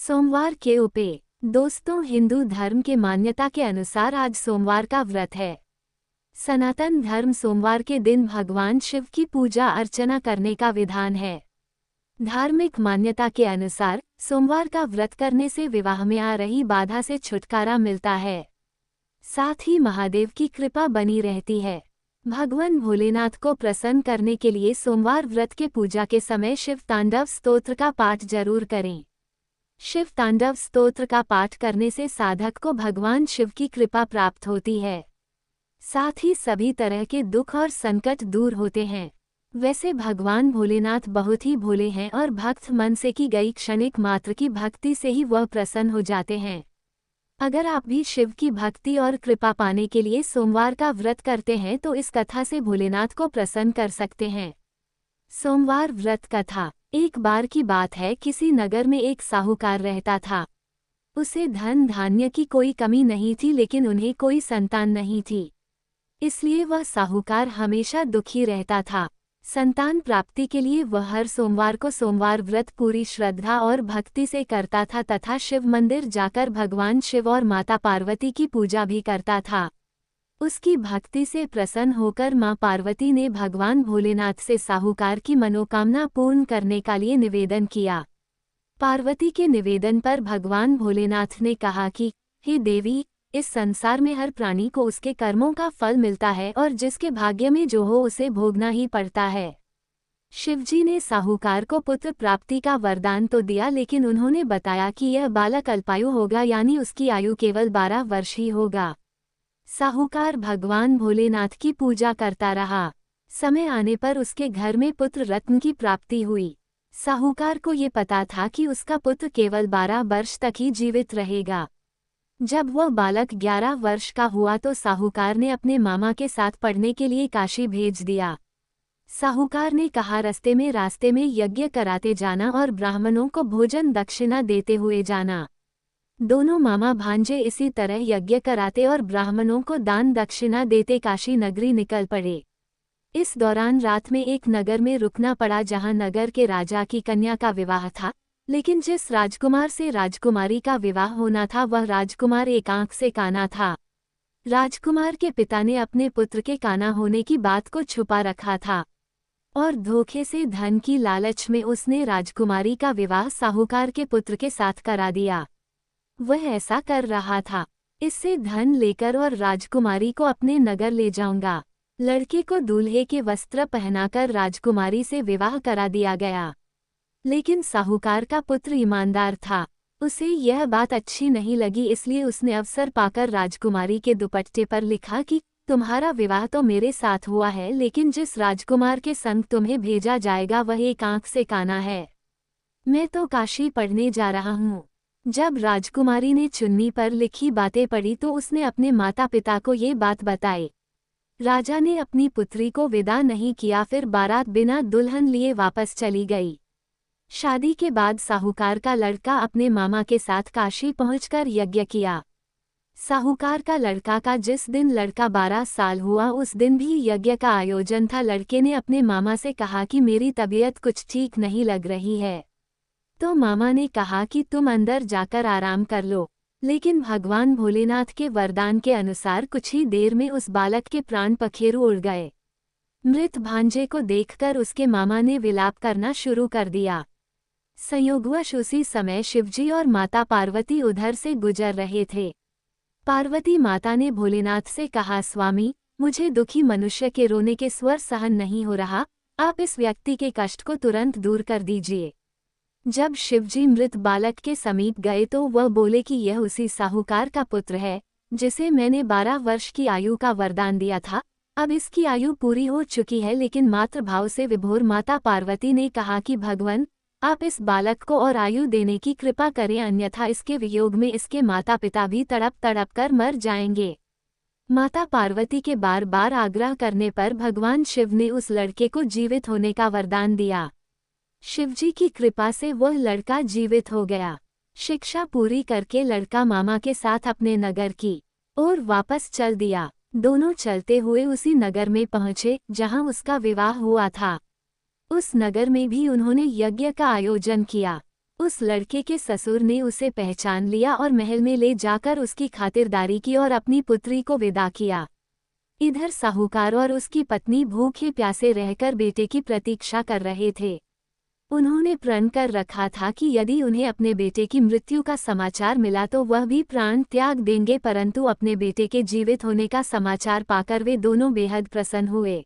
सोमवार के उपाय। दोस्तों, हिंदू धर्म के मान्यता के अनुसार आज सोमवार का व्रत है। सनातन धर्म सोमवार के दिन भगवान शिव की पूजा अर्चना करने का विधान है। धार्मिक मान्यता के अनुसार सोमवार का व्रत करने से विवाह में आ रही बाधा से छुटकारा मिलता है। साथ ही महादेव की कृपा बनी रहती है। भगवान भोलेनाथ को प्रसन्न करने के लिए सोमवार व्रत के पूजा के समय शिव तांडव स्तोत्र का पाठ जरूर करें। शिव तांडव स्तोत्र का पाठ करने से साधक को भगवान शिव की कृपा प्राप्त होती है। साथ ही सभी तरह के दुख और संकट दूर होते हैं। वैसे भगवान भोलेनाथ बहुत ही भोले हैं और भक्त मन से की गई क्षणिक मात्र की भक्ति से ही वह प्रसन्न हो जाते हैं। अगर आप भी शिव की भक्ति और कृपा पाने के लिए सोमवार का व्रत करते हैं तो इस कथा से भोलेनाथ को प्रसन्न कर सकते हैं। सोमवार व्रत कथा। एक बार की बात है, किसी नगर में एक साहूकार रहता था। उसे धन धान्य की कोई कमी नहीं थी, लेकिन उन्हें कोई संतान नहीं थी। इसलिए वह साहूकार हमेशा दुखी रहता था। संतान प्राप्ति के लिए वह हर सोमवार को सोमवार व्रत पूरी श्रद्धा और भक्ति से करता था तथा शिव मंदिर जाकर भगवान शिव और माता पार्वती की पूजा भी करता था। उसकी भक्ति से प्रसन्न होकर मां पार्वती ने भगवान भोलेनाथ से साहूकार की मनोकामना पूर्ण करने का लिए निवेदन किया। पार्वती के निवेदन पर भगवान भोलेनाथ ने कहा कि हे देवी, इस संसार में हर प्राणी को उसके कर्मों का फल मिलता है और जिसके भाग्य में जो हो उसे भोगना ही पड़ता है। शिवजी ने साहूकार को पुत्र प्राप्ति का वरदान तो दिया, लेकिन उन्होंने बताया कि यह बालक अल्पायु होगा, यानी उसकी आयु केवल 12 वर्ष ही होगा। साहूकार भगवान भोलेनाथ की पूजा करता रहा। समय आने पर उसके घर में पुत्र रत्न की प्राप्ति हुई। साहूकार को ये पता था कि उसका पुत्र केवल 12 वर्ष तक ही जीवित रहेगा। जब वह बालक 11 वर्ष का हुआ तो साहूकार ने अपने मामा के साथ पढ़ने के लिए काशी भेज दिया। साहूकार ने कहा, रास्ते में यज्ञ कराते जाना और ब्राह्मणों को भोजन दक्षिणा देते हुए जाना। दोनों मामा भांजे इसी तरह यज्ञ कराते और ब्राह्मणों को दान दक्षिणा देते काशी नगरी निकल पड़े। इस दौरान रात में एक नगर में रुकना पड़ा, जहां नगर के राजा की कन्या का विवाह था, लेकिन जिस राजकुमार से राजकुमारी का विवाह होना था वह राजकुमार एक आंख से काना था। राजकुमार के पिता ने अपने पुत्र के काना होने की बात को छुपा रखा था और धोखे से धन की लालच में उसने राजकुमारी का विवाह साहूकार के पुत्र के साथ करा दिया। वह ऐसा कर रहा था, इससे धन लेकर और राजकुमारी को अपने नगर ले जाऊंगा। लड़के को दूल्हे के वस्त्र पहनाकर राजकुमारी से विवाह करा दिया गया। लेकिन साहूकार का पुत्र ईमानदार था। उसे यह बात अच्छी नहीं लगी, इसलिए उसने अवसर पाकर राजकुमारी के दुपट्टे पर लिखा कि तुम्हारा विवाह तो मेरे साथ हुआ है, लेकिन जिस राजकुमार के संग तुम्हें भेजा जाएगा वह एक आंख से काना है। मैं तो काशी पढ़ने जा रहा हूँ। जब राजकुमारी ने चुन्नी पर लिखी बातें पढ़ी तो उसने अपने माता पिता को ये बात बताई। राजा ने अपनी पुत्री को विदा नहीं किया, फिर बारात बिना दुल्हन लिए वापस चली गई। शादी के बाद साहूकार का लड़का अपने मामा के साथ काशी पहुंचकर यज्ञ किया। साहूकार का लड़का का जिस दिन लड़का 12 साल हुआ उस दिन भी यज्ञ का आयोजन था। लड़के ने अपने मामा से कहा कि मेरी तबीयत कुछ ठीक नहीं लग रही है। तो मामा ने कहा कि तुम अंदर जाकर आराम कर लो। लेकिन भगवान भोलेनाथ के वरदान के अनुसार कुछ ही देर में उस बालक के प्राण पखेरु उड़ गए। मृत भांजे को देखकर उसके मामा ने विलाप करना शुरू कर दिया। संयोगवश उसी समय शिवजी और माता पार्वती उधर से गुजर रहे थे। पार्वती माता ने भोलेनाथ से कहा, स्वामी, मुझे दुखी मनुष्य के रोने के स्वर सहन नहीं हो रहा, आप इस व्यक्ति के कष्ट को तुरंत दूर कर दीजिए। जब शिवजी मृत बालक के समीप गए तो वह बोले कि यह उसी साहूकार का पुत्र है जिसे मैंने 12 वर्ष की आयु का वरदान दिया था। अब इसकी आयु पूरी हो चुकी है, लेकिन मातृ भाव से विभोर माता पार्वती ने कहा कि भगवान, आप इस बालक को और आयु देने की कृपा करें, अन्यथा इसके वियोग में इसके माता पिता भी तड़प तड़प कर मर जाएंगे। माता पार्वती के बार बार आग्रह करने पर भगवान शिव ने उस लड़के को जीवित होने का वरदान दिया। शिवजी की कृपा से वह लड़का जीवित हो गया। शिक्षा पूरी करके लड़का मामा के साथ अपने नगर की ओर वापस चल दिया। दोनों चलते हुए उसी नगर में पहुंचे जहां उसका विवाह हुआ था। उस नगर में भी उन्होंने यज्ञ का आयोजन किया। उस लड़के के ससुर ने उसे पहचान लिया और महल में ले जाकर उसकी खातिरदारी की और अपनी पुत्री को विदा किया। इधर साहूकार और उसकी पत्नी भूखे प्यासे रहकर बेटे की प्रतीक्षा कर रहे थे। उन्होंने प्रण कर रखा था कि यदि उन्हें अपने बेटे की मृत्यु का समाचार मिला तो वह भी प्राण त्याग देंगे, परंतु अपने बेटे के जीवित होने का समाचार पाकर वे दोनों बेहद प्रसन्न हुए।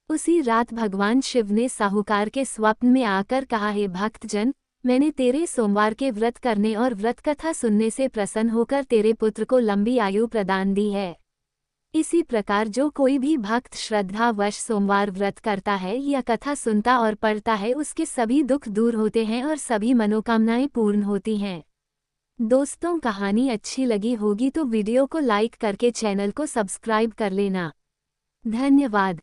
उसी रात भगवान शिव ने साहूकार के स्वप्न में आकर कहा, हे भक्तजन, मैंने तेरे सोमवार के व्रत करने और व्रत कथा सुनने से प्रसन्न होकर तेरे पुत्र को लंबी आयु प्रदान दी है। इसी प्रकार जो कोई भी भक्त श्रद्धावश सोमवार व्रत करता है या कथा सुनता और पढ़ता है, उसके सभी दुख दूर होते हैं और सभी मनोकामनाएं पूर्ण होती हैं। दोस्तों, कहानी अच्छी लगी होगी तो वीडियो को लाइक करके चैनल को सब्सक्राइब कर लेना। धन्यवाद।